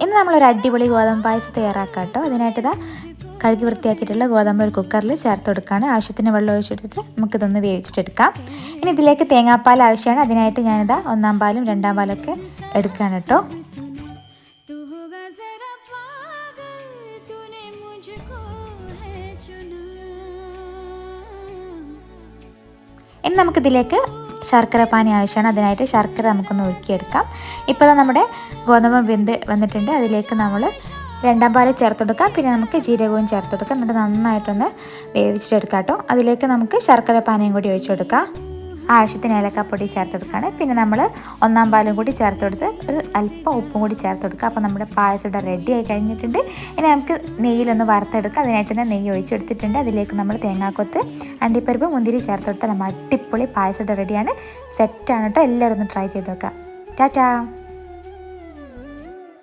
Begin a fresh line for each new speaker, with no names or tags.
ഇന്ന് നമ്മളൊരു അടിപൊളി ഗോതമ്പ് പായസം തയ്യാറാക്കാം കേട്ടോ. അതിനായിട്ട് ഇതാ കഴുകി വൃത്തിയാക്കിയിട്ടുള്ള ഗോതമ്പ് ഒരു കുക്കറിൽ ചേർത്ത് കൊടുക്കുകയാണ്. ആവശ്യത്തിന് വെള്ളം ഒഴിച്ചെടുത്തിട്ട് നമുക്കിതൊന്ന് വേവിച്ചിട്ടെടുക്കാം. ഇനി ഇതിലേക്ക് തേങ്ങാപ്പാൽ ആവശ്യമാണ്. അതിനായിട്ട് ഞാനിതാ 1-ാം പാലും 2-ാം പാലൊക്കെ എടുക്കുകയാണ് കേട്ടോ. ഇനി നമുക്കിതിലേക്ക് ശർക്കര പാനി ആവശ്യമാണ്. അതിനായിട്ട് ശർക്കര നമുക്കൊന്ന് ഒഴുക്കിയെടുക്കാം. ഇപ്പോൾ നമ്മുടെ ഗോതമ്പ് വെന്ത് വന്നിട്ടുണ്ട്. അതിലേക്ക് നമ്മൾ 2-ാം പാൽ ചേർത്ത് കൊടുക്കാം. പിന്നെ നമുക്ക് ജീരകവും ചേർത്ത് കൊടുക്കാം. എന്നിട്ട് നന്നായിട്ടൊന്ന് വേവിച്ചിട്ടെടുക്കാം കേട്ടോ. അതിലേക്ക് നമുക്ക് ശർക്കര പാനിയും കൂടി ഒഴിച്ചു കൊടുക്കാം. ആവശ്യത്തിന് ഏലക്കാപ്പൊടി ചേർത്ത് കൊടുക്കുകയാണ്. പിന്നെ നമ്മൾ 1-ാം പാലും കൂടി ചേർത്ത് കൊടുത്ത് ഒരു അല്പം ഉപ്പും കൂടി ചേർത്ത് കൊടുക്കുക. അപ്പോൾ നമ്മുടെ പായസം ഇവിടെ റെഡി ആയി കഴിഞ്ഞിട്ടുണ്ട്. ഇനി നമുക്ക് നെയ്യിലൊന്ന് വറുത്തെടുക്കാം. അതിനായിട്ട് തന്നെ നെയ്യ് ഒഴിച്ചെടുത്തിട്ടുണ്ട്. അതിലേക്ക് നമ്മൾ തേങ്ങാക്കൊത്ത്, അണ്ടിപ്പരിപ്പ്, മുന്തിരി ചേർത്ത് കൊടുത്താൽ നമ്മൾ അടിപൊളി പായസം ഇവിടെ റെഡിയാണ്. സെറ്റാണ് കേട്ടോ. എല്ലാവരും ഒന്ന് ട്രൈ ചെയ്ത് നോക്കാം. ടാറ്റാ.